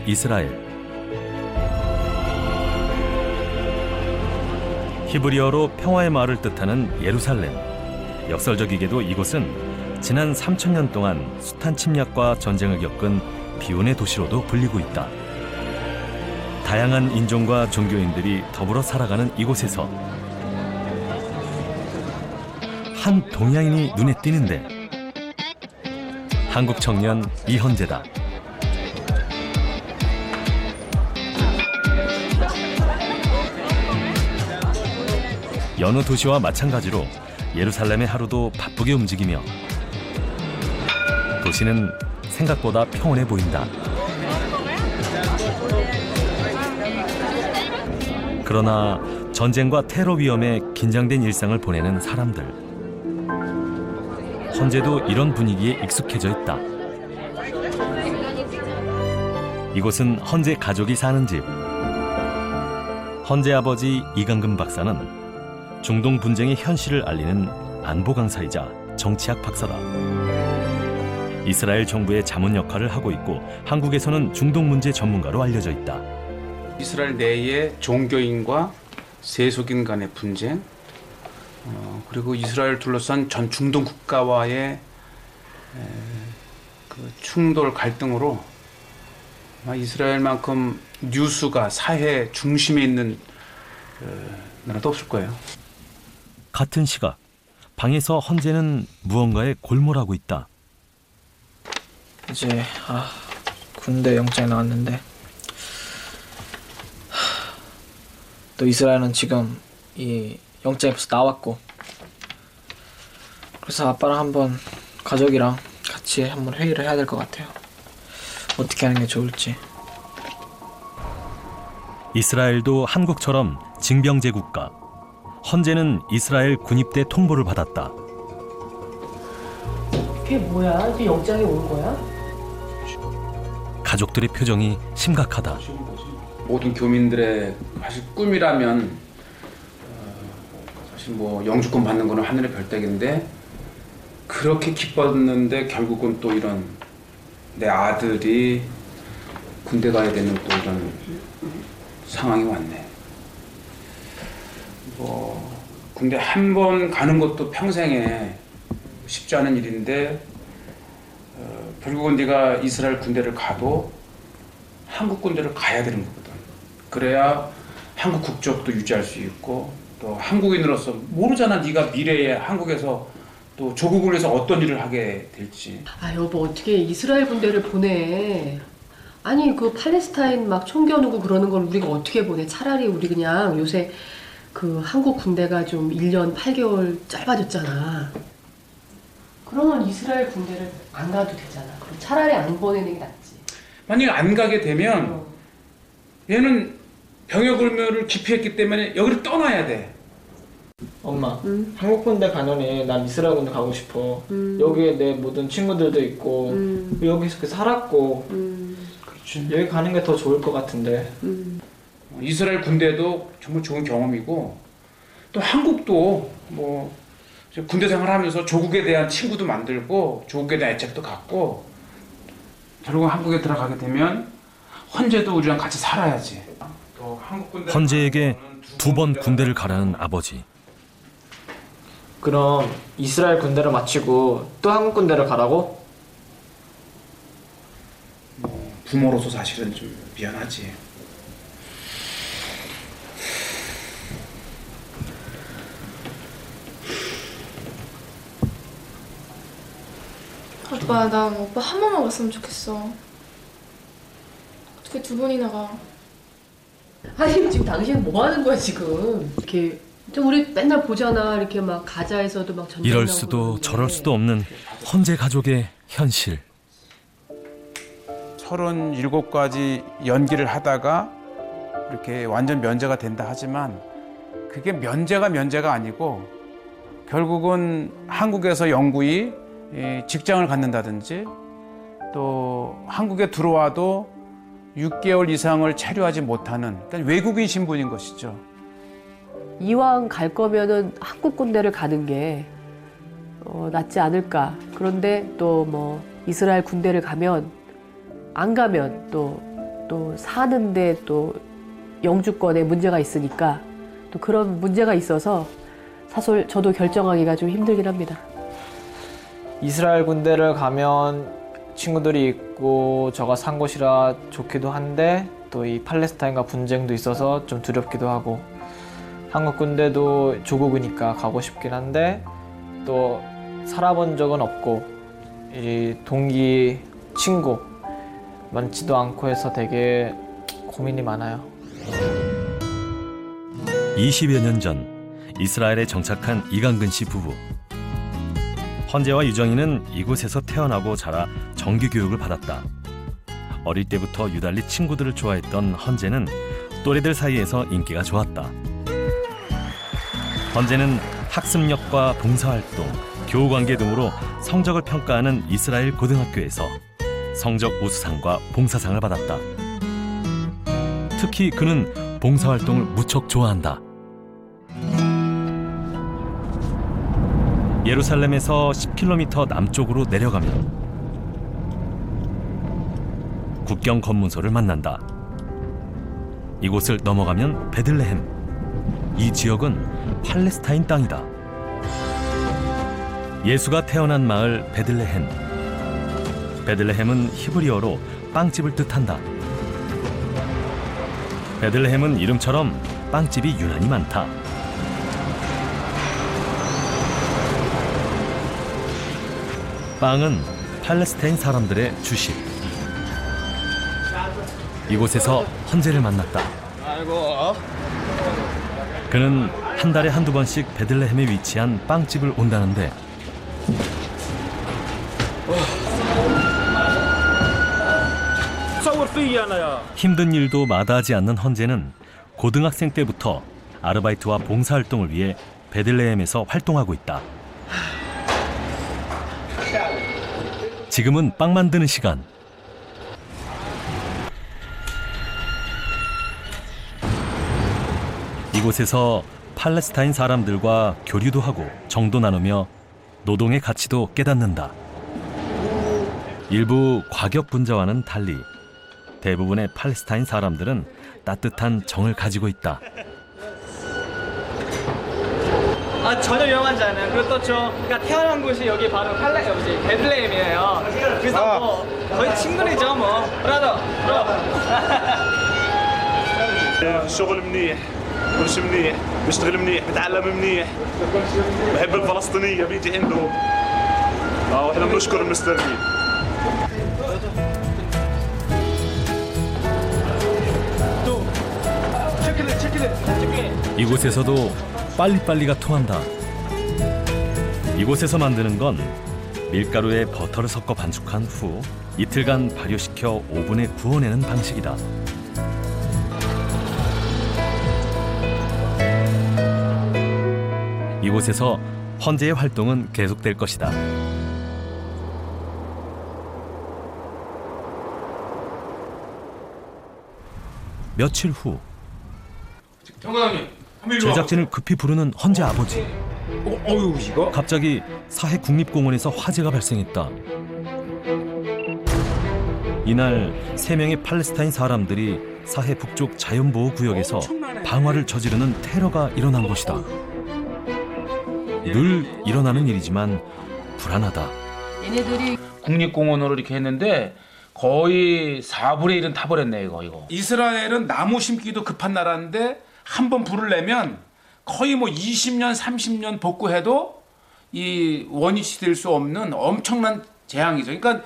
이스라엘. 히브리어로 평화의 마을을 뜻하는 예루살렘. 역설적이게도 이곳은 지난 3,000년 동안 숱한 침략과 전쟁을 겪은 비운의 도시로도 불리고 있다. 다양한 인종과 종교인들이 더불어 살아가는 이곳에서 한 동양인이 눈에 띄는데 한국 청년 이현재다. 여느 도시와 마찬가지로 예루살렘의 하루도 바쁘게 움직이며 도시는 생각보다 평온해 보인다. 그러나 전쟁과 테러 위험에 긴장된 일상을 보내는 사람들. 헌재도 이런 분위기에 익숙해져 있다. 이곳은 헌재 가족이 사는 집. 헌재 아버지 이강근 박사는 중동 분쟁의 현실을 알리는 안보 강사이자 정치학 박사다. 이스라엘 정부의 자문 역할을 하고 있고 한국에서는 중동 문제 전문가로 알려져 있다. 이스라엘 내의 종교인과 세속인 간의 분쟁, 그리고 이스라엘 둘러싼 전 중동 국가와의 그 충돌 갈등으로 이스라엘만큼 뉴스가 사회 중심에 있는 나라도 없을 거예요. 같은 시각 방에서 헌재는 무언가에 골몰하고 있다. 이제 군대 영장이 나왔는데 또 이스라엘은 지금 이 영장이 벌써 나왔고, 그래서 아빠랑 한번 가족이랑 같이 한번 회의를 해야 될 것 같아요. 어떻게 하는 게 좋을지. 이스라엘도 한국처럼 징병제 국가. 헌재는 이스라엘 군입대 통보를 받았다. 그게 뭐야? 이제 영장이 온 거야? 가족들의 표정이 심각하다. 모든 교민들의 사실 꿈이라면 사실 뭐 영주권 받는 거는 하늘의 별따기인데, 그렇게 기뻤는데 결국은 또 이런 내 아들이 군대 가야 되는 또 이런 상황이 왔네. 뭐 군대 한 번 가는 것도 평생에 쉽지 않은 일인데 결국은 네가 이스라엘 군대를 가도 한국 군대를 가야 되는 거거든. 그래야 한국 국적도 유지할 수 있고, 또 한국인으로서 모르잖아. 네가 미래에 한국에서 또 조국을 위해서 어떤 일을 하게 될지. 여보, 어떻게 이스라엘 군대를 보내? 아니, 그 팔레스타인 막 총겨누고 그러는 걸 우리가 어떻게 보내? 차라리 우리 그냥 요새 그 한국 군대가 좀 1년 8개월 짧아졌잖아. 그러면 이스라엘 군대를 안 가도 되잖아. 그럼 차라리 안 보내는 게 낫지. 만약에 안 가게 되면 얘는 병역 의무를 기피했기 때문에 여기를 떠나야 돼. 엄마, 한국 군대 가느니 난 이스라엘 군대 가고 싶어. 여기에 내 모든 친구들도 있고 여기서 살았고 그렇지. 여기 가는 게 더 좋을 것 같은데. 이스라엘 군대도 정말 좋은 경험이고, 또 한국도 뭐 군대 생활하면서 조국에 대한 친구도 만들고 조국에 대한 애착도 갖고, 결국 한국에 들어가게 되면 헌재도 우리랑 같이 살아야지. 또 한국 군대 헌재에게 2번 군대를 가라는 아버지. 그럼 이스라엘 군대를 마치고 또 한국 군대를 가라고? 부모로서 사실은 좀 미안하지. 아빠, 난 오빠 한 번만 갔으면 좋겠어. 어떻게 두 번이나 가? 아니, 지금 당신은 뭐 하는 거야, 지금? 이렇게 좀 우리 맨날 보잖아. 이렇게 막 가자에서도 막 전쟁 이럴 나고 수도 그러는데. 저럴 수도 없는 헌재 가족의 현실. 37가지 연기를 하다가 이렇게 완전 면제가 된다 하지만, 그게 면제가 아니고 결국은 한국에서 영구히 직장을 갖는다든지, 또 한국에 들어와도 6개월 이상을 체류하지 못하는, 그러니까 외국인 신분인 것이죠. 이왕 갈 거면은 한국 군대를 가는 게 낫지 않을까. 그런데 또 뭐 이스라엘 군대를 가면, 안 가면 또 또 사는데 또 영주권에 문제가 있으니까 또 그런 문제가 있어서 사실 저도 결정하기가 좀 힘들긴 합니다. 이스라엘 군대를 가면 친구들이 있고 저가 산 곳이라 좋기도 한데 또 이 팔레스타인과 분쟁도 있어서 좀 두렵기도 하고 한국 군대도 조국이니까 가고 싶긴 한데 또 살아본 적은 없고 이 동기 친구 많지도 않고 해서 되게 고민이 많아요. 20여 년 전 이스라엘에 정착한 이강근 씨 부부. 헌재와 유정이는 이곳에서 태어나고 자라 정규 교육을 받았다. 어릴 때부터 유달리 친구들을 좋아했던 헌재는 또래들 사이에서 인기가 좋았다. 헌재는 학습력과 봉사활동, 교우관계 등으로 성적을 평가하는 이스라엘 고등학교에서 성적 우수상과 봉사상을 받았다. 특히 그는 봉사활동을 무척 좋아한다. 예루살렘에서 10km 남쪽으로 내려가면 국경 검문소를 만난다. 이곳을 넘어가면 베들레헴. 이 지역은 팔레스타인 땅이다. 예수가 태어난 마을 베들레헴. 베들레헴은 히브리어로 빵집을 뜻한다. 베들레헴은 이름처럼 빵집이 유난히 많다. 빵은 팔레스타인 사람들의 주식. 이곳에서 헌재를 만났다. 그는 한 달에 한두 번씩 베들레헴에 위치한 빵집을 온다는데 힘든 일도 마다하지 않는 헌재는 고등학생 때부터 아르바이트와 봉사활동을 위해 베들레헴에서 활동하고 있다. 지금은 빵 만드는 시간. 이곳에서 팔레스타인 사람들과 교류도 하고 정도 나누며 노동의 가치도 깨닫는다. 일부 과격 분자와는 달리 대부분의 팔레스타인 사람들은 따뜻한 정을 가지고 있다. 전혀 위험하지 않아요. 그리고 또 그러니까 태어난 곳이 여기 바로 베들레헴이에요. 그래서 뭐 거의 친구이죠 뭐. 브라더. شغل منيح كل شيء منيح بيشتغل منيح بتعلم منيح بحب الفلسطينية بيجي عندهم واحنا بنشكر المستلمين 이곳에서도 빨리빨리가 통한다. 이곳에서 만드는 건 밀가루에 버터를 섞어 반죽한 후 이틀간 발효시켜 오븐에 구워내는 방식이다. 이곳에서 헌재의 활동은 계속될 것이다. 며칠 후 정관장님, 제작진을 급히 부르는 헌재 아버지. 어유 이거? 갑자기 사해 국립공원에서 화재가 발생했다. 이날 3명의 팔레스타인 사람들이 사해 북쪽 자연보호구역에서 방화를 저지르는 테러가 일어난 것이다. 늘 일어나는 일이지만 불안하다. 얘네들이 국립공원으로 이렇게 했는데 거의 4분의 1은 타버렸네 이거. 이스라엘은 나무 심기도 급한 나라인데 한 번 불을 내면 거의 뭐 20년, 30년 복구해도 이 원위치 될 수 없는 엄청난 재앙이죠. 그러니까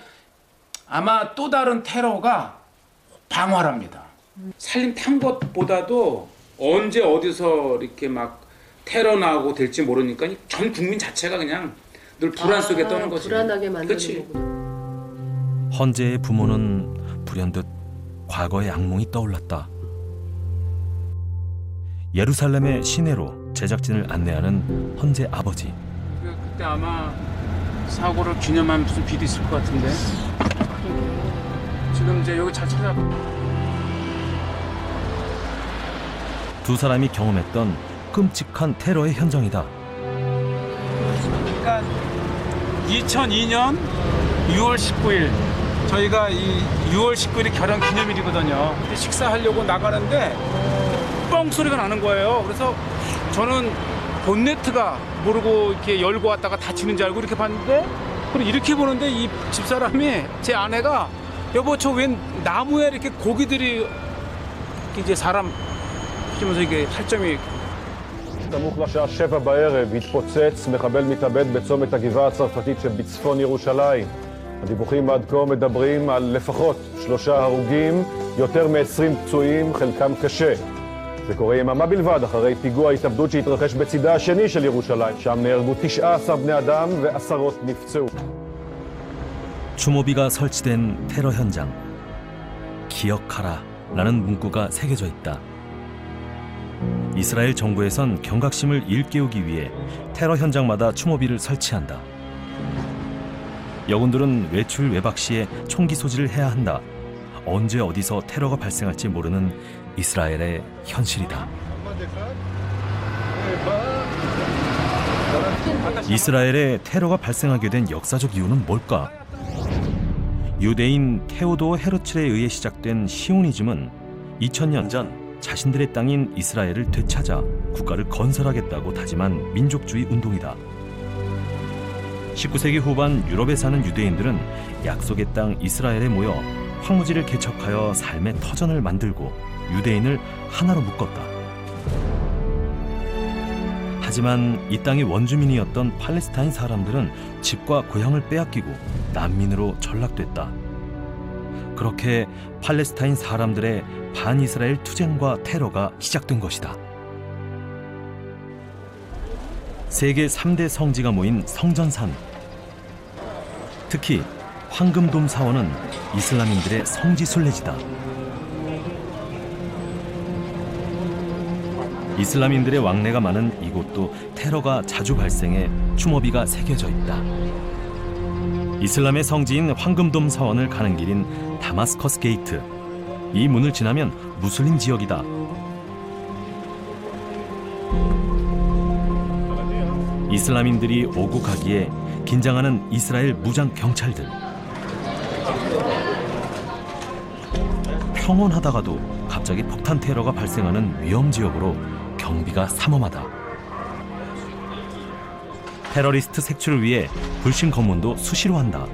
아마 또 다른 테러가 방화랍니다. 살림 탄 것보다도 언제 어디서 이렇게 막 테러 나고 될지 모르니까 전 국민 자체가 그냥 늘 불안 속에 떠는 거지. 불안하게 만드는 그치? 거구나. 헌재의 부모는 불현듯 과거의 악몽이 떠올랐다. 예루살렘의 시내로 제작진을 안내하는 헌재 아버지. 그때 아마 사고를 기념한 무슨 비도 있을 것 같은데. 지금 이제 여기 잘 찾아봐. 두 사람이 경험했던 끔찍한 테러의 현장이다. 그러니까 2002년 6월 19일 저희가 이 6월 19일이 결혼 기념일이거든요. 근데 식사하려고 나가는데 뻥 소리가 나는 거예요. 그래서 저는 본네트가 모르고 이렇게 열고 왔다가 닫히는 줄 알고 이렇게 봤는데, 그리고 이렇게 보는데 이 집사람이, 제 아내가, 여보 저 웬 나무에 이렇게 고기들이 이제 사람 피면서 이게 살점이. סמוך לשעה 7 בערב התפוצץ מחבל מתאבד בצומת הגבעה הצרפתית שבצפון ירושלים. הדיווחים עד כה מדברים על לפחות 3 הרוגים, יותר מ-20 פצועים, חלקם קשה. זה קורה יממה בלבד אחרי פיגוע התאבדות שהתרחש בצידה השני של ירושלים. שם נהרגו 19 בני אדם ועשרות נפצעו. 추모비가 설치된 테러 현장. 기억하라 라는 문구가 새겨져 있다. 이스라엘 정부에선 경각심을 일깨우기 위해 테러 현장마다 추모비를 설치한다. 여군들은 외출 외박 시에 총기 소지를 해야 한다. 언제 어디서 테러가 발생할지 모르는 이스라엘의 현실이다. 이스라엘에 테러가 발생하게 된 역사적 이유는 뭘까? 유대인 테오도 헤르츠에 의해 시작된 시오니즘은 2000년 전 자신들의 땅인 이스라엘을 되찾아 국가를 건설하겠다고 다짐한 민족주의 운동이다. 19세기 후반 유럽에 사는 유대인들은 약속의 땅 이스라엘에 모여 황무지를 개척하여 삶의 터전을 만들고 유대인을 하나로 묶었다. 하지만 이 땅의 원주민이었던 팔레스타인 사람들은 집과 고향을 빼앗기고 난민으로 전락됐다. 그렇게 팔레스타인 사람들의 반이스라엘 투쟁과 테러가 시작된 것이다. 세계 3대 성지가 모인 성전산. 특히 황금돔 사원은 이슬람인들의 성지 순례지다. 이슬람인들의 왕래가 많은 이곳도 테러가 자주 발생해 추모비가 새겨져 있다. 이슬람의 성지인 황금돔 사원을 가는 길인 다마스커스 게이트. 이 문을 지나면 무슬림 지역이다. 이슬람인들이 오고 가기에 긴장하는 이스라엘 무장 경찰들. 평온하다가도 갑자기 폭탄 테러가 발생하는 위험 지역으로 경비가 삼엄하다. 테러리스트 색출을 위해 불신 검문도 수시로 한다.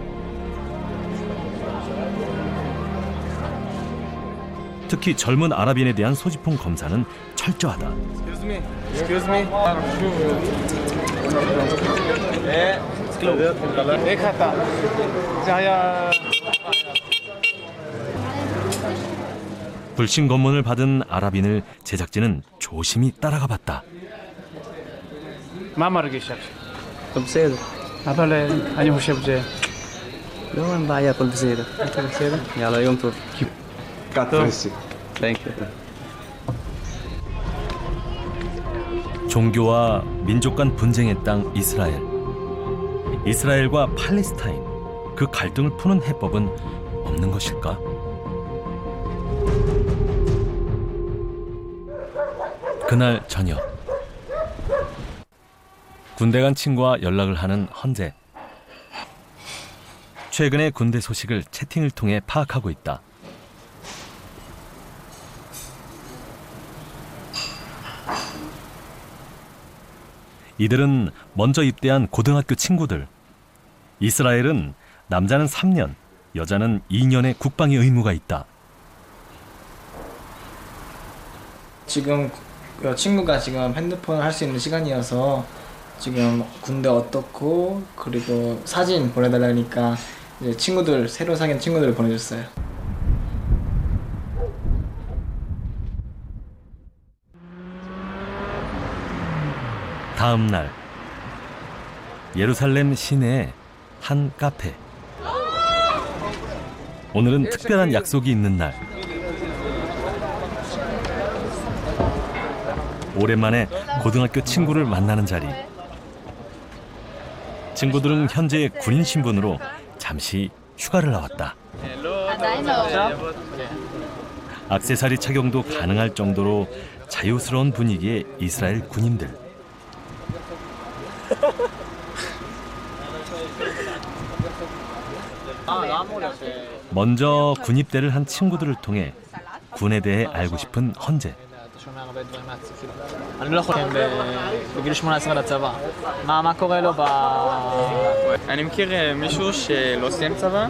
특히 젊은 아랍인에 대한 소지품 검사는 철저하다. Excuse me. 불신 검문을 받은 아랍인을 제작진은 조심히 따라가 봤다. מה מרגיש? הכל בסדר. אבל אני חושב ש... לא, אין בעיה, הכל בסדר. הכל בסדר? יאללה, יום טוב. Thank you. 종교와 민족 간 분쟁의 땅 이스라엘. 이스라엘과 팔레스타인. 그 갈등을 푸는 해법은 없는 것일까? 그날 저녁. 군대 간 친구와 연락을 하는 헌재. 최근의 군대 소식을 채팅을 통해 파악하고 있다. 이들은 먼저 입대한 고등학교 친구들. 이스라엘은 남자는 3년, 여자는 2년의 국방의 의무가 있다. 지금 친구가 지금 핸드폰을 할 수 있는 시간이어서 지금 군대 어떻고 그리고 사진 보내달라니까 이제 친구들 새로 사귄 친구들을 보내줬어요. 다음 날 예루살렘 시내의 한 카페. 오늘은 특별한 약속이 있는 날. 오랜만에 고등학교 친구를 만나는 자리. 친구들은 현재 군인 신분으로 잠시 휴가를 나왔다. 액세서리 착용도 가능할 정도로 자유스러운 분위기의 이스라엘 군인들. 먼저 군입대를 한 친구들을 통해 군에 대해 알고 싶은 헌재. אני לא יכול בגיל 18 לצבא. מה קורה לו אני מכיר מישהו שלא סיים צבא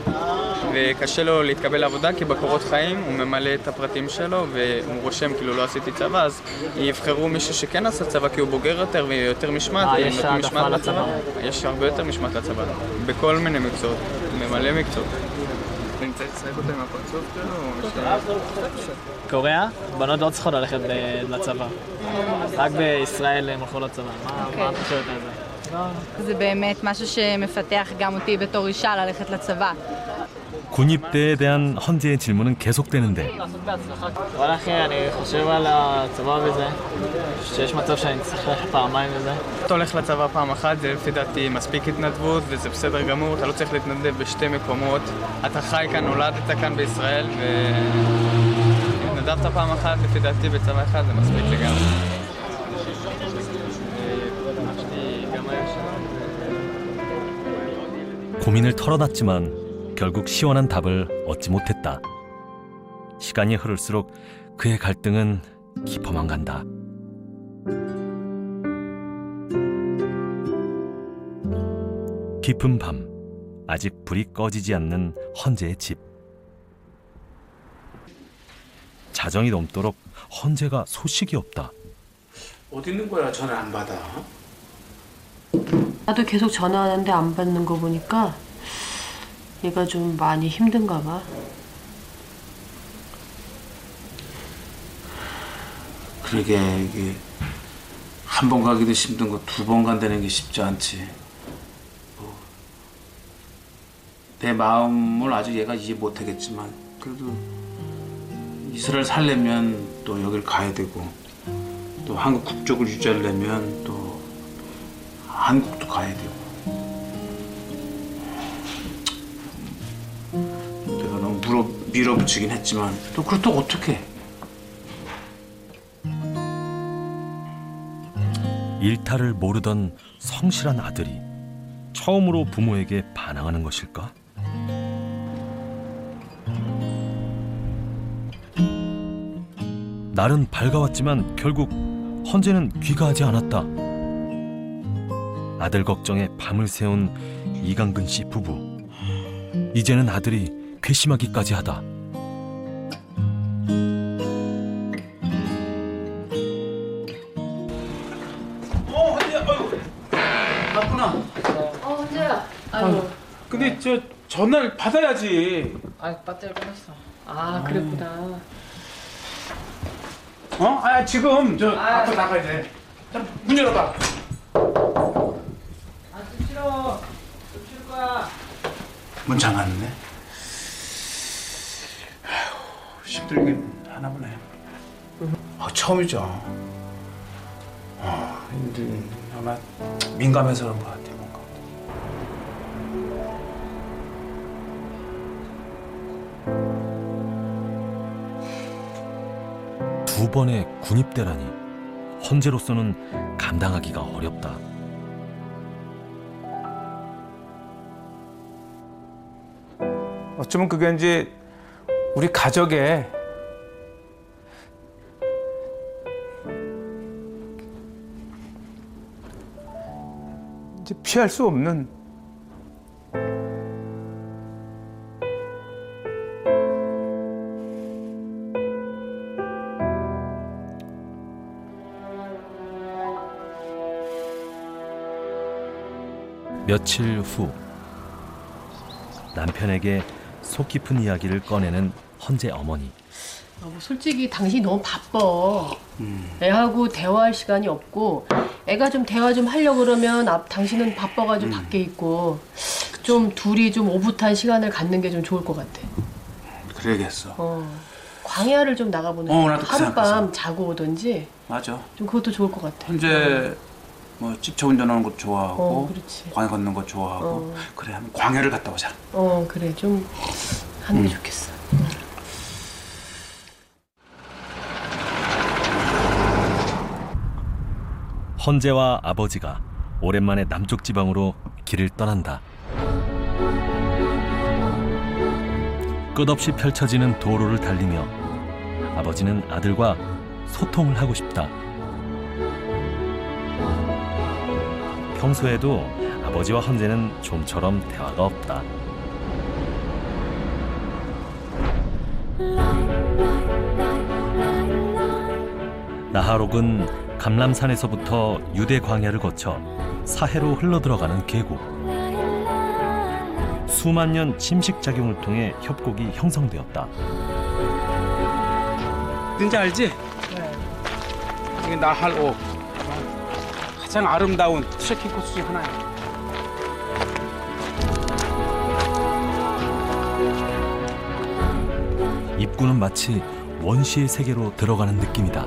וקשה לו להתקבל לעבודה כי בקורות חיים הוא ממלא את הפרטים שלו והוא רושם כאילו לא עשיתי צבא, אז יבחרו מישהו שכן עשה צבא כי הוא בוגר יותר ויותר משמעת. יש העדפה לצבא? יש הרבה יותר משמעת לצבא, בכל מיני מקצועות, ממלא מקצועות. אני צריך לשחק אותם עם הפרצוף שלו? קוריאה, בנות לא צריכות ללכת לצבא. רק בישראל הם הולכו לצבא. מה את חושבת על זה? זה באמת משהו שמפתח גם אותי בתור אישה ללכת לצבא. 군입대에 대한 헌재의 질문은 계속되는데 אבל אחי, אני חושב על הצבא וזה, שיש מצב שאני צריך ללכת פעמיים וזה. אתה הולך לצבא פעם אחת, זה לפי דעתי מספיק התנדבות וזה בסדר גמור, אתה לא צריך להתנדב בשתי מקומות. אתה חי כאן, נולדת כאן בישראל והתנדבת פעם אחת, לפי דעתי בצבא אחד זה מספיק לגמרי. 고민을 털어놨지만 결국 시원한 답을 얻지 못했다. 시간이 흐를수록 그의 갈등은 깊어만 간다. 깊은 밤, 아직 불이 꺼지지 않는 헌재의 집. 자정이 넘도록 헌재가 소식이 없다. 어디 있는 거야? 전화 안 받아. 나도 계속 전화하는데 안 받는 거 보니까 얘가 좀 많이 힘든가 봐. 그러게 이게 한 번 가기도 힘든 거 두 번 간다는 게 쉽지 않지. 내 마음을 아직 얘가 이해 못하겠지만 그래도 이스라엘 살려면 또 여길 가야 되고 또 한국 국적을 유지하려면 또 한국도 가야 되고 내가 너무 밀어붙이긴 했지만 또 그렇다고 어떡해. 일탈을 모르던 성실한 아들이 처음으로 부모에게 반항하는 것일까? 날은 밝아왔지만 결국 헌재는 귀가하지 않았다. 아들 걱정에 밤을 새운 이강근 씨 부부. 이제는 아들이 괘씸하기까지 하다. 헌재야, 아이고 맞구나. 헌재야. 아이고. 근데 저 전화를 받아야지. 아, 배터리 끊었어. 아, 그랬구나. 어? 아 지금 저 앞으로 나가야 돼. 자, 문 열어봐. 좀 싫어. 좀 싫을 거야. 문 잠갔네. 아휴, 힘들긴 하나 보네. 처음이죠. 아마 민감해서 그런 것 같아. 뭔가. 두 번의 군입대라니 헌재로서는 감당하기가 어렵다. 어쩌면 그게 이제 우리 가족의 이제 피할 수 없는 며칠 후 남편에게 속 깊은 이야기를 꺼내는 헌재 어머니. 여보, 솔직히 당신이 너무 바빠. 애하고 대화할 시간이 없고 애가 좀 대화 좀 하려고 그러면 당신은 바빠가지고 밖에 있고 좀 둘이 좀 오붓한 시간을 갖는 게 좀 좋을 것 같아. 그래야겠어. 광야를 좀 나가보는 나도 그 하룻밤 생각했어. 자고 오든지 맞아. 좀 그것도 좋을 것 같아. 현재 뭐 집차 운전하는 것도 좋아하고 그렇지. 광야 걷는 거 좋아하고 그래 한번 광야를 갔다 오자. 그래 좀 하는 게 좋겠어. 헌재와 아버지가 오랜만에 남쪽 지방으로 길을 떠난다. 끝없이 펼쳐지는 도로를 달리며 아버지는 아들과 소통을 하고 싶다. 평소에도 아버지와 헌재는 좀처럼 대화가 없다. 나하록은 감람산에서부터 유대 광야를 거쳐 사해로 흘러들어가는 계곡. 수만 년 침식작용을 통해 협곡이 형성되었다. 어딘지 알지? 이게 나할옥. 가장 아름다운 트레킹 코스 중 하나야. 입구는 마치 원시의 세계로 들어가는 느낌이다.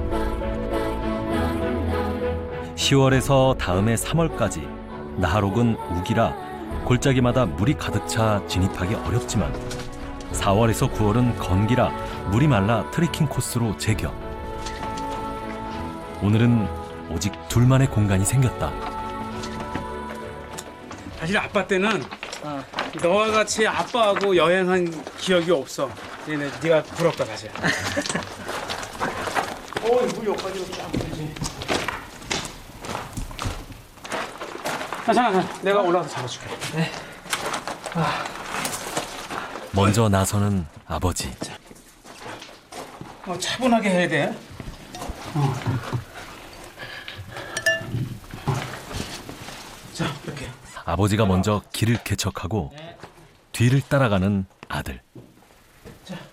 10월에서 다음해 3월까지 나하록은 우기라 골짜기마다 물이 가득 차 진입하기 어렵지만 4월에서 9월은 건기라 물이 말라 트레킹 코스로 제격. 오늘은 오직 둘만의 공간이 생겼다. 사실 아빠 때는 너와 같이 아빠하고 여행한 기억이 없어. 네가 부럽다 사실. 물 여기까지 쫙 되지. 잠깐, 내가 올라가서 잡아줄게. 네. 먼저 나서는 아버지. 차분하게 해야 돼. 자, 이렇게. 아버지가 먼저 길을 개척하고 뒤를 따라가는 아들.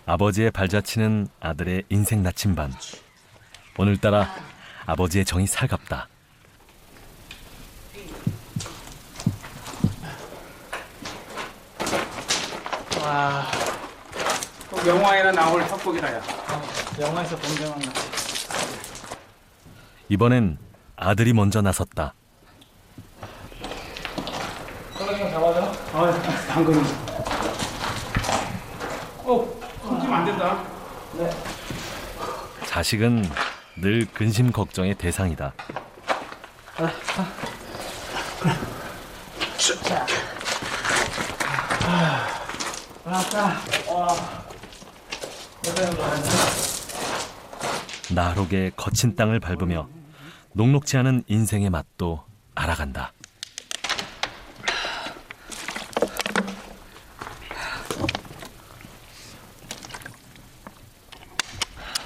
아버지의 발자취는 아들의 인생 나침반. 오늘따라 아버지의 정이 살갑다. 와, 영화에나 나올 협곡이라야. 영화에서 본 경험 같아. 이번엔 아들이 먼저 나섰다. 떨어지면 잡아줘. 방금. 손지면 안 된다. 네. 자식은 늘 근심 걱정의 대상이다. 나하록의 거친 땅을 밟으며 녹록지 않은 인생의 맛도 알아간다.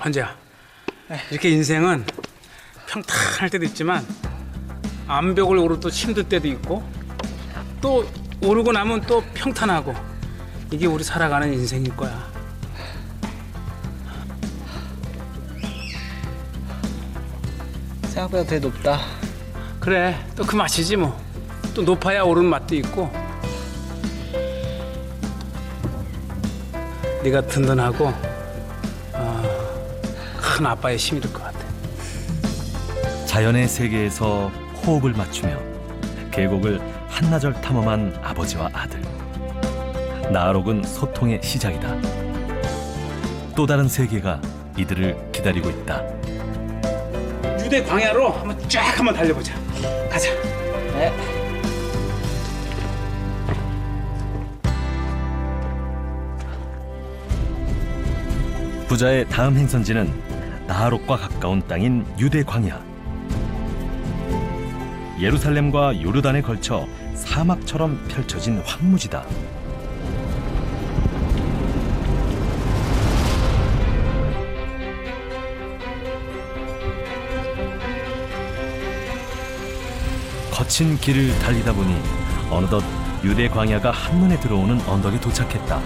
헌재야, 이렇게 인생은 평탄할 때도 있지만 암벽을 오르 또 힘들 때도 있고 또 오르고 나면 또 평탄하고 이게 우리 살아가는 인생일 거야. 생각보다 되게 높다. 그래, 또 그 맛이지 뭐. 또 높아야 오르는 맛도 있고. 네가 든든하고 큰 아빠의 힘이 될 것 같아. 자연의 세계에서 호흡을 맞추며 계곡을 한나절 탐험한 아버지와 아들. 나하록은 소통의 시작이다. 또 다른 세계가 이들을 기다리고 있다. 유대 광야로 한번 달려보자. 가자. 네. 부자의 다음 행선지는 나하록과 가까운 땅인 유대 광야. 예루살렘과 요르단에 걸쳐 사막처럼 펼쳐진 황무지다. 거친 길을 달리다 보니 어느덧 유대 광야가 한눈에 들어오는 언덕에 도착했다.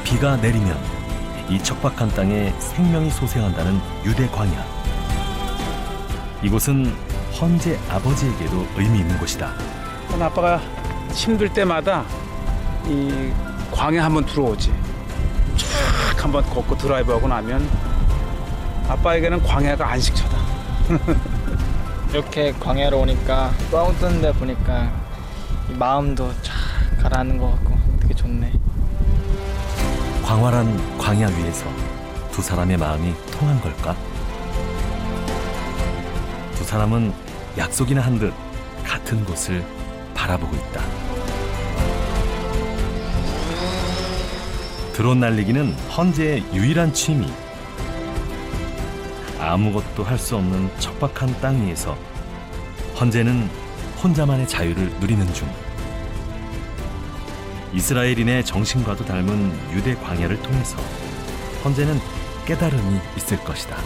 비가 내리면 이 척박한 땅에 생명이 소생한다는 유대 광야. 이곳은 헌재 아버지에게도 의미 있는 곳이다. 아빠가 힘들 때마다 이 광야 한번 들어오지. 쫙 한번 걷고 드라이브하고 나면 아빠에게는 광야가 안식처다. 이렇게 광야로 오니까 뻥 뜨는 데 보니까 이 마음도 쫙 가라앉는 것 같고 되게 좋네. 광활한 광야 위에서 두 사람의 마음이 통한 걸까? 두 사람은 약속이나 한 듯 같은 곳을 바라보고 있다. 드론 날리기는 헌재의 유일한 취미. 아무것도 할 수 없는 척박한 땅 위에서 헌재는 혼자만의 자유를 누리는 중. 이스라엘인의 정신과도 닮은 유대 광야를 통해서 헌재는 깨달음이 있을 것이다.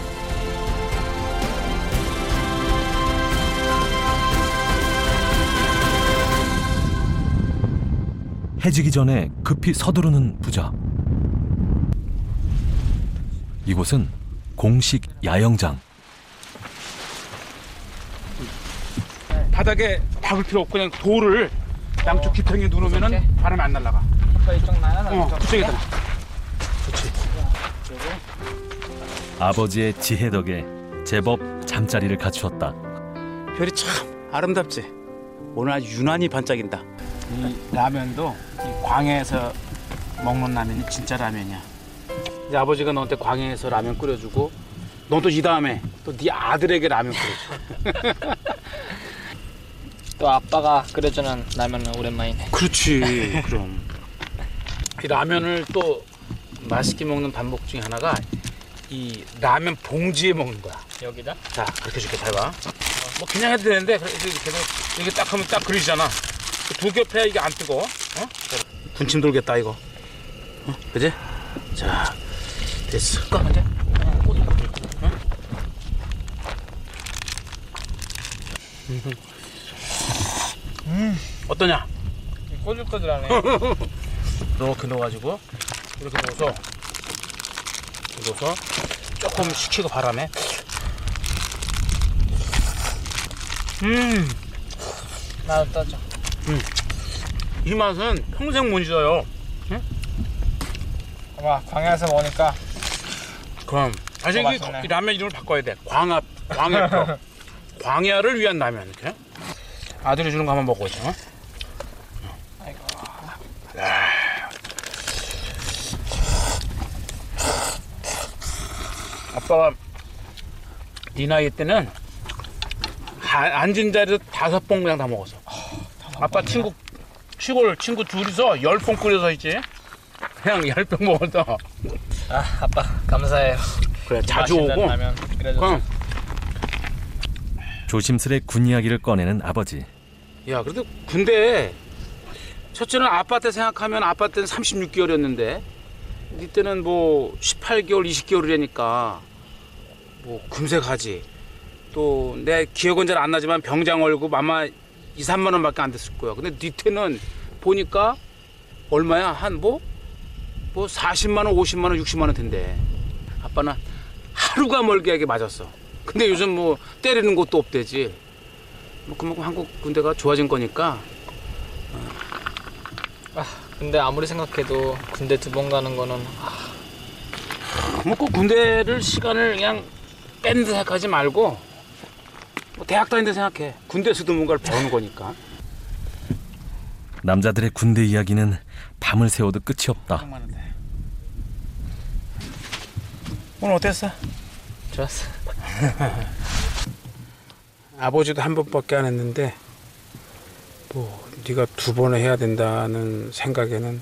해지기 전에 급히 서두르는 부자. 이곳은 공식 야영장. 바닥에 박을 필요 없고 그냥 돌을 양쪽 귀퉁이에 누르면은 바람이 안 날아가. 이쪽 나야? 그쪽에다. 그렇지. 아버지의 지혜 덕에 제법 잠자리를 갖추었다. 별이 참 아름답지. 오늘 아주 유난히 반짝인다. 이 라면도 이 광야에서 먹는 라면이 진짜 라면이야. 이제 아버지가 너한테 광야에서 라면 끓여주고, 너 또 이 다음에 또 네 아들에게 라면 끓여줘. 또 아빠가 끓여주는 라면은 오랜만이네. 그렇지. 그럼 이 라면을 또 맛있게 먹는 방법 중에 하나가 이 라면 봉지에 먹는 거야. 여기다? 자, 그렇게 줄게. 잘 봐. 뭐 그냥 해도 되는데 이게 딱 하면 딱 그리잖아. 두 겹 해야 이게 안 뜨거. 군침 돌겠다 이거. 그지? 자, 됐어. 이제 어떠냐? 꼬들꼬들하네. 이렇게 넣어가지고 이렇게 넣어서 조금 식히고 바람에. 나도 떠줘. 이 맛은 평생 못 잊어요. 응? 와, 광야에서 먹으니까. 그럼 사실 이 라면 이름을 바꿔야 돼. 광야표. 광야를 위한 라면. 이렇게. 아들이 주는 거 한번 먹어보자. 아이고. 아빠가 네 나이 때는 앉은 자리에서 5봉 그냥 다 먹었어. 아빠 시골 친구 둘이서 10봉 끓여서 있지. 그냥 10병 먹었어. 아빠 감사해요. 그래, 자주 오고. 라면 끓여줘서. 조심스레 군 이야기를 꺼내는 아버지. 야, 그래도 군대 첫째는 아빠 때 생각하면 아빠 때는 36개월이었는데 네 때는 뭐 18개월, 20개월이라니까 뭐 금세 가지. 또 내 기억은 잘 안 나지만 병장 월급 아마 2, 3만 원밖에 안 됐을 거야. 근데 네 때는 보니까 얼마야? 한 뭐 40만 원, 50만 원, 60만 원 텐데 아빠는 하루가 멀게 하게 맞았어. 근데 요즘 뭐 때리는 것도 없대지. 뭐 그만큼 한국 군대가 좋아진 거니까. 근데 아무리 생각해도 군대 2번 가는 거는 뭐 꼭 군대를 시간을 그냥 뺀 듯 생각하지 말고 뭐 대학 다닌 데 생각해. 군대에서도 뭔가를 배우는 거니까. 남자들의 군대 이야기는 밤을 새워도 끝이 없다. 오늘 어땠어? 좋았어. 아버지도 한 번밖에 안 했는데 뭐 네가 2번을 해야 된다는 생각에는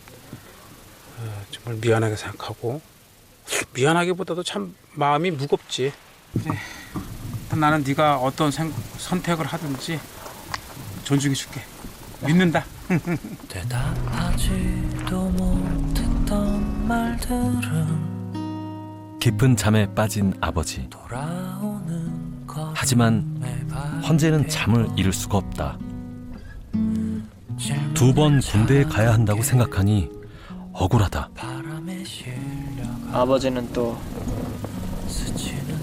정말 미안하게 생각하고, 미안하기보다도 참 마음이 무겁지. 나는 네가 어떤 선택을 하든지 존중해 줄게. 믿는다. 대답하지도 못했던 말들은 깊은 잠에 빠진 아버지. 하지만 헌재는 잠을 이룰 수가 없다. 2번 군대에 가야 한다고 생각하니 억울하다. 아버지는 또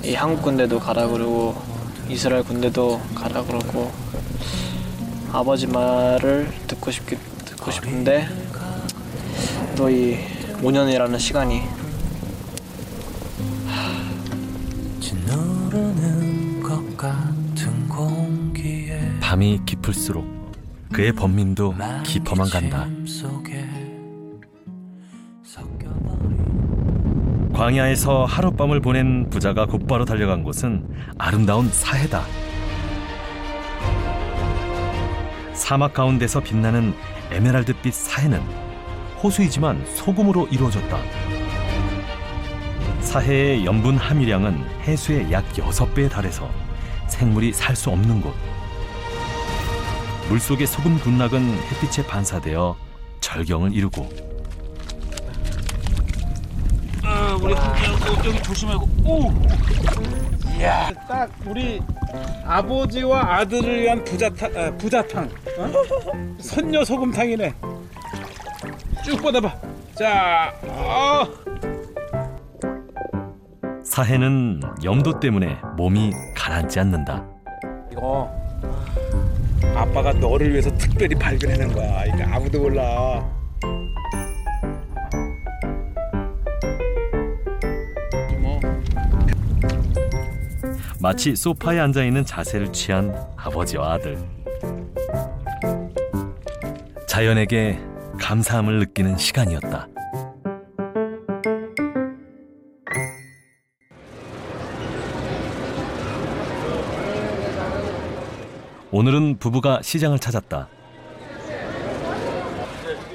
이 한국 군대도 가라 그러고 이스라엘 군대도 가라 그러고 아버지 말을 듣고 싶은데 또 이 5년이라는 시간이 밤이 깊을수록 그의 번민도 깊어만 간다. 광야에서 하룻밤을 보낸 부자가 곧바로 달려간 곳은 아름다운 사해다. 사막 가운데서 빛나는 에메랄드빛 사해는 호수이지만 소금으로 이루어졌다. 사해의 염분 함유량은 해수의 약 6배에 달해서 생물이 살 수 없는 곳. 물속의 소금 군락은 햇빛에 반사되어 절경을 이루고 우리 여기 조심하고. 오! 이야, 딱 우리 아버지와 아들을 위한 부자탕. 선녀 소금탕이네. 쭉 뻗어봐. 자, 사해는 염도 때문에 몸이 가라앉지 않는다. 이거 아빠가 너를 위해서 특별히 발견해낸 거야. 이거 아무도 몰라. 마치 소파에 앉아있는 자세를 취한 아버지와 아들. 자연에게 감사함을 느끼는 시간이었다. 오늘은 부부가 시장을 찾았다.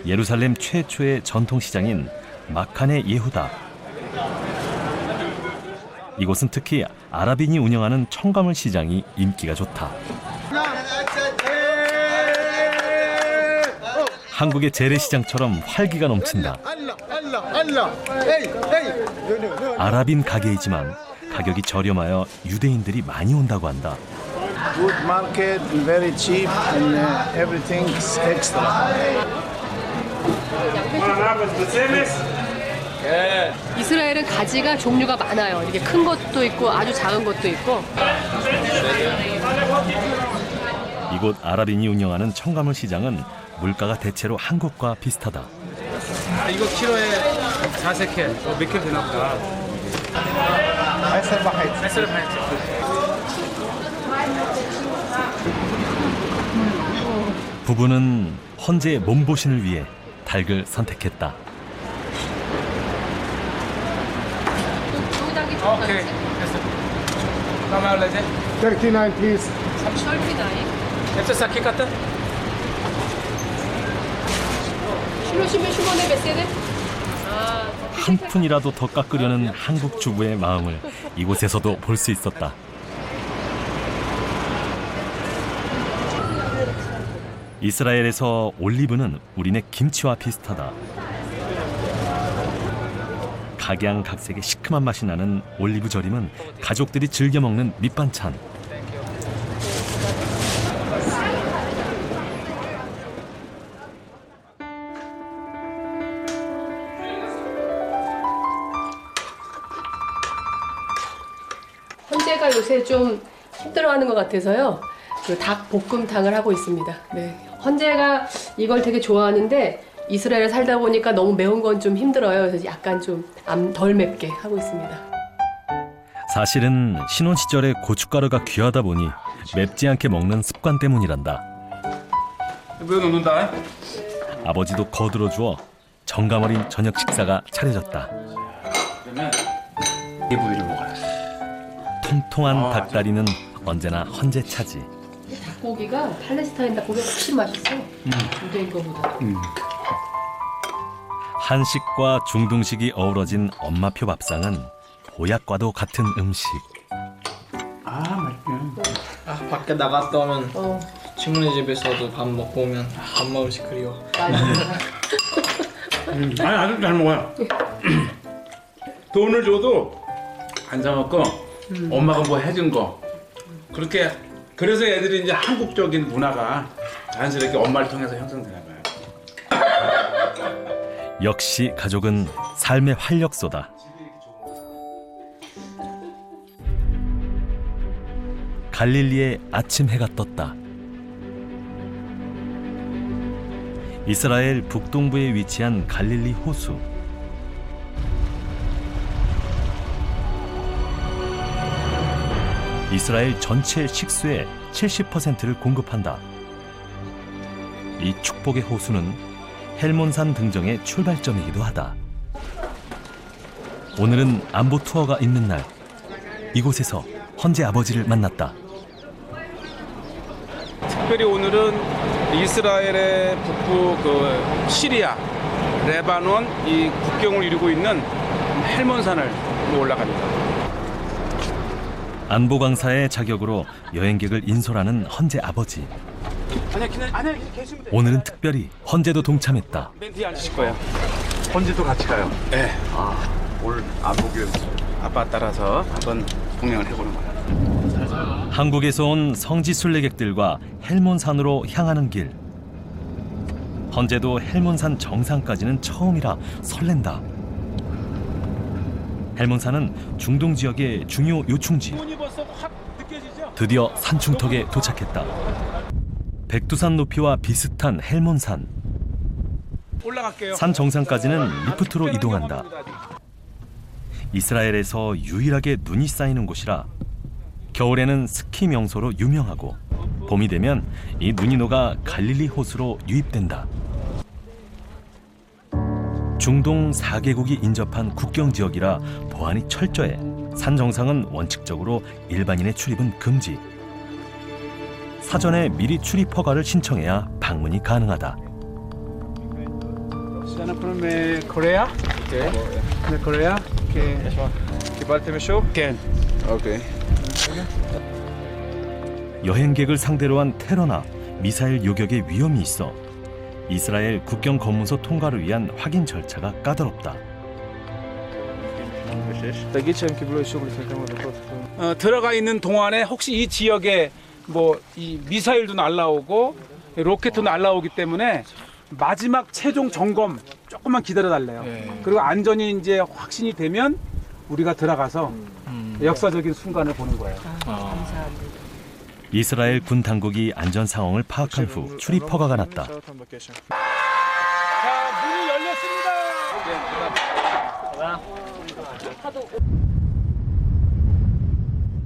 예루살렘 최초의 전통시장인 마카네 예후다. 이곳은 특히 아랍인이 운영하는 청가물 시장이 인기가 좋다. 한국의 재래시장처럼 활기가 넘친다. 아랍인 가게이지만 가격이 저렴하여 유대인들이 많이 온다고 한다. Good market, very cheap, and everything is extra. 이스라엘은 가지가 종류가 많아요. 이렇게 큰 것도 있고 아주 작은 것도 있고. 이곳 아랍인이 운영하는 청가물 시장은 물가가 대체로 한국과 비슷하다. 이거 키로에 4세켈. 몇 킬로 되나 보다. 부부는 헌재의 몸보신을 위해 닭을 선택했다. 오케이, 됐어. 얼마 올라지? 39, please. 39. 앱서 쌓기 같다? 킬로시면 슈머네 베세네? 한 푼이라도 더 깎으려는 한국 주부의 마음을 이곳에서도 볼 수 있었다. 이스라엘에서 올리브는 우리네 김치와 비슷하다. 각양각색의 시큼한 맛이 나는 올리브 절임은 가족들이 즐겨 먹는 밑반찬. 헌재가 요새 좀 힘들어하는 것 같아서요. 그 닭 볶음탕을 하고 있습니다. 네. 헌재가 이걸 되게 좋아하는데 이스라엘에 살다 보니까 너무 매운 건 좀 힘들어요. 그래서 약간 좀 덜 맵게 하고 있습니다. 사실은 신혼 시절에 고춧가루가 귀하다 보니 맵지 않게 먹는 습관 때문이란다. 왜 넣는다? 아버지도 거들어 주어 정감 어린 저녁 식사가 차려졌다. 그러면 이 부위를 먹어요. 통통한 닭다리는 언제나 헌재 차지. 닭고기가 팔레스타인 닭고기가 훨씬 맛있어. 유대인 거보다. 한식과 중동식이 어우러진 엄마표 밥상은 보약과도 같은 음식. 맛있네. 밖에 나갔다 오면 친구네 집에서도 밥 먹고 오면 밥 먹을씩 그리워. 아니 아주 잘 먹어요. 돈을 줘도 안 사 먹고 엄마가 뭐 해준 거 그렇게 그래서 애들이 이제 한국적인 문화가 자연스럽게 엄마를 통해서 형성되나 봐요. 역시 가족은 삶의 활력소다. 갈릴리의 아침 해가 떴다. 이스라엘 북동부에 위치한 갈릴리 호수. 이스라엘 전체 식수의 70%를 공급한다. 이 축복의 호수는 헬몬산 등정의 출발점이기도 하다. 오늘은 안보 투어가 있는 날, 이곳에서 헌재 아버지를 만났다. 특별히 오늘은 이스라엘의 북부 시리아 레바논 이 국경을 이루고 있는 헬몬산을 올라갑니다. 안보 강사의 자격으로 여행객을 인솔하는 헌재 아버지. 아니야, 계시면 돼요. 오늘은 특별히 헌재도 동참했다. 맨 뒤에 앉으실 거예요. 헌재도 같이 가요? 네. 오늘 안 보기로 아빠 따라서 한번 동행을 해보는 거예요. 한국에서 온 성지 순례객들과 헬몬산으로 향하는 길. 헌재도 헬몬산 정상까지는 처음이라 설렌다. 헬몬산은 중동 지역의 중요 요충지. 드디어 산중턱에 도착했다. 백두산 높이와 비슷한 헬몬산. 올라갈게요. 산 정상까지는 리프트로 이동한다. 이스라엘에서 유일하게 눈이 쌓이는 곳이라 겨울에는 스키 명소로 유명하고 봄이 되면 이 눈이 녹아 갈릴리 호수로 유입된다. 중동 4개국이 인접한 국경 지역이라 보안이 철저해 산 정상은 원칙적으로 일반인의 출입은 금지. 사전에 미리 출입 허가를 신청해야 방문이 가능하다. 저는 그럼 코리아? 네. 코리아? קיבלתם אישור? כן. אוקיי. 여행객을 상대로 한 테러나 미사일 요격의 위험이 있어 이스라엘 국경 검문소 통과를 위한 확인 절차가 까다롭다. תגיד שהם קיבלו אישור לפני כמה דקות. 들어가 있는 동안에 혹시 이 지역에 뭐 이 미사일도 날라오고 로켓도 날라오기 때문에 마지막 최종 점검 조금만 기다려 달래요. 그리고 안전이 이제 확신이 되면 우리가 들어가서 역사적인 순간을 보는 거예요. 이스라엘 군 당국이 안전 상황을 파악한 후 출입 허가가 났다. 자, 문이 열렸습니다.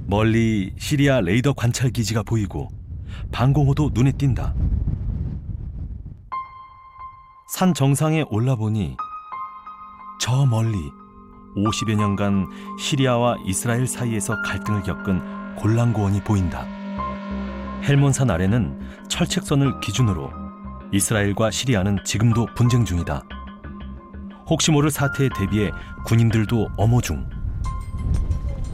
멀리 시리아 레이더 관찰 기지가 보이고 방공호도 눈에 띈다. 산 정상에 올라보니 저 멀리 50여 년간 시리아와 이스라엘 사이에서 갈등을 겪은 골란고원이 보인다. 헬몬산 아래는 철책선을 기준으로 이스라엘과 시리아는 지금도 분쟁 중이다. 혹시 모를 사태에 대비해 군인들도 엄호 중.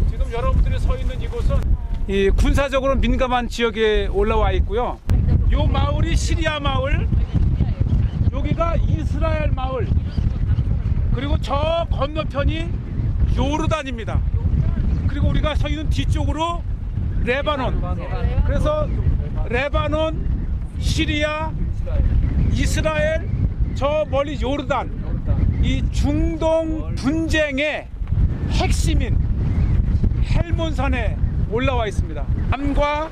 지금 여러분들이 서 있는 이곳은 이 군사적으로 민감한 지역에 올라와 있고요. 이 마을이 시리아 마을, 여기가 이스라엘 마을, 그리고 저 건너편이 요르단입니다. 그리고 우리가 서 있는 뒤쪽으로 레바논. 그래서 레바논, 시리아, 이스라엘, 저 멀리 요르단, 이 중동 분쟁의 핵심인 헬몬산에 올라와 있습니다. 남과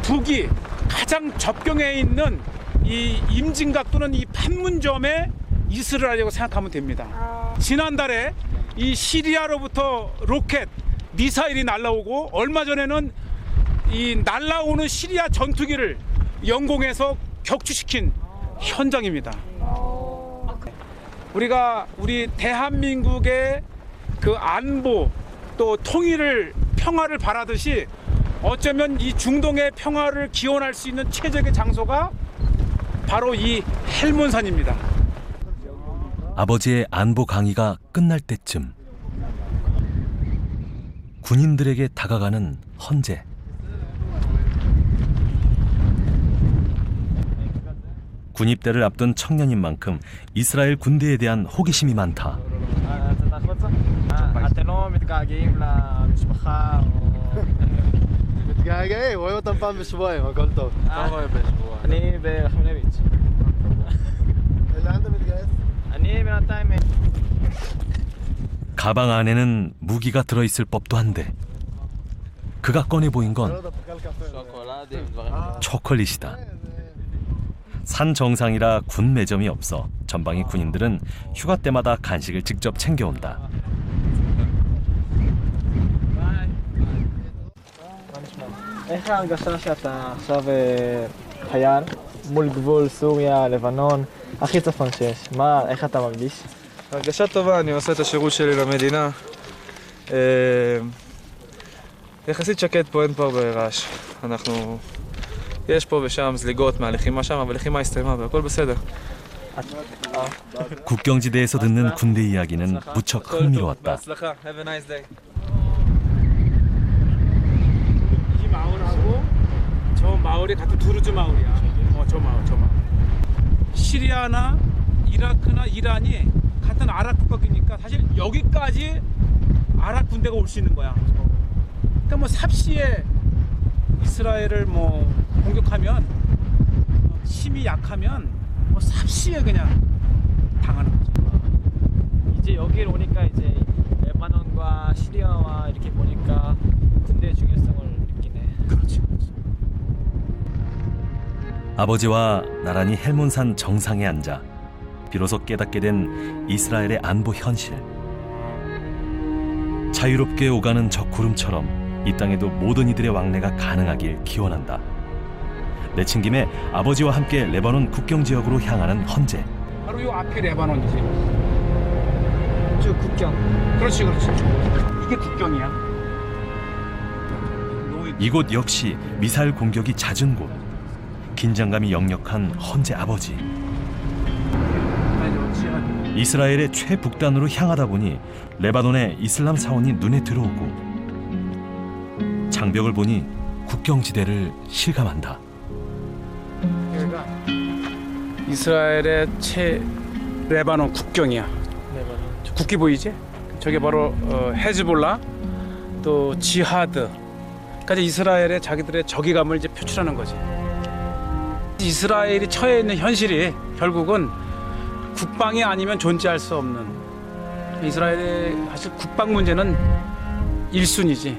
북이 가장 접경해 있는 이 임진각 또는 이 판문점에 이스라엘이라고 생각하면 됩니다. 지난달에 이 시리아로부터 로켓, 미사일이 날라오고 얼마 전에는 이 날라오는 시리아 전투기를 영공에서 격추시킨 현장입니다. 우리가 우리 대한민국의 그 안보 또 통일을 평화를 바라듯이 어쩌면 이 중동의 평화를 기원할 수 있는 최적의 장소가 바로 이 헬몬산입니다. 아버지의 안보 강의가 끝날 때쯤 군인들에게 다가가는 헌재. 군입대를 앞둔 청년인 만큼 이스라엘 군대에 대한 호기심이 많다. אתם לא מתגעגעים למשפחה או... מתגעגעים, רואים אותם פעם בשבועיים, הכל טוב. מה רואה בשבוע? אני ברחמנביץ'. לאן אתה מתגייס? אני בינתיים... 가방 안에는 무기가 들어있을 법도 한데 그가 꺼내 보인 건 초콜릿이다. 산 정상이라 군 매점이 없어 전방의 군인들은 휴가 때마다 간식을 직접 챙겨온다. איך ההרגשה שאתה עכשיו חייל מול גבול סוריה, לבנון, הכי צפון שיש? איך אתה מרגיש? הרגשה טובה, אני עושה את השירות שלי למדינה. יחסית שקט פה, אין פה הרבה רעש. יש פה ושם זליגות מהלחימה שם, אבל לחימה הסתיימה והכל בסדר. 국경지대에서 듣는 군대 이야기는 무척 흥미로웠다. 이 마을하고 저 마을이 같은 두르즈 마을이야. 저 마을. 시리아나 이라크나 이란이 같은 아랍 국가니까 사실 여기까지 아랍 군대가 올 수 있는 거야. 그러니까 뭐 삽시에 이스라엘을 뭐 공격하면 힘이 약하면 뭐 삽시에 그냥 당하는 거죠. 이제 여기를 오니까 이제 레바논과 시리아와 이렇게 보니까 군대의 중요성을 느끼네. 그렇지. 아버지와 나란히 헬몬산 정상에 앉아 비로소 깨닫게 된 이스라엘의 안보 현실. 자유롭게 오가는 저 구름처럼 이 땅에도 모든 이들의 왕래가 가능하길 기원한다. 내친 김에 아버지와 함께 레바논 국경 지역으로 향하는 헌재. 바로 요 앞이 레바논이지. 저 국경. 그렇지. 이게 국경이야. 이곳 역시 미사일 공격이 잦은 곳. 긴장감이 역력한 헌재 아버지. 이스라엘의 최북단으로 향하다 보니 레바논의 이슬람 사원이 눈에 들어오고 장벽을 보니 국경지대를 실감한다. 여기가 이스라엘의 레바논 국경이야. 국기 보이지? 저게 바로 헤즈볼라 또 지하드까지 이스라엘의 자기들의 적의감을 이제 표출하는 거지. 이스라엘이 처해 있는 현실이 결국은 국방이 아니면 존재할 수 없는, 이스라엘의 사실 국방 문제는 1순위지.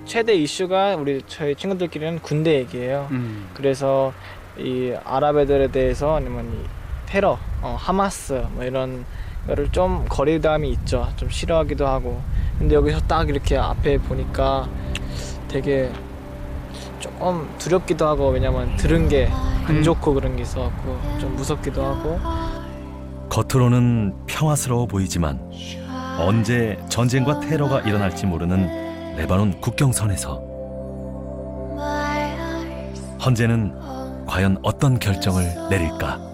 최대 이슈가 저희 친구들끼리는 군대 얘기예요. 그래서 이 아랍 애들에 대해서 아니면 이 테러, 하마스 뭐 이런 거를 좀 거리감이 있죠. 좀 싫어하기도 하고. 근데 여기서 딱 이렇게 앞에 보니까 되게 조금 두렵기도 하고, 왜냐면 들은 게 안 좋고 그런 게 있어갖고 좀 무섭기도 하고. 겉으로는 평화스러워 보이지만 언제 전쟁과 테러가 일어날지 모르는 레바논 국경선에서 헌재는 과연 어떤 결정을 내릴까?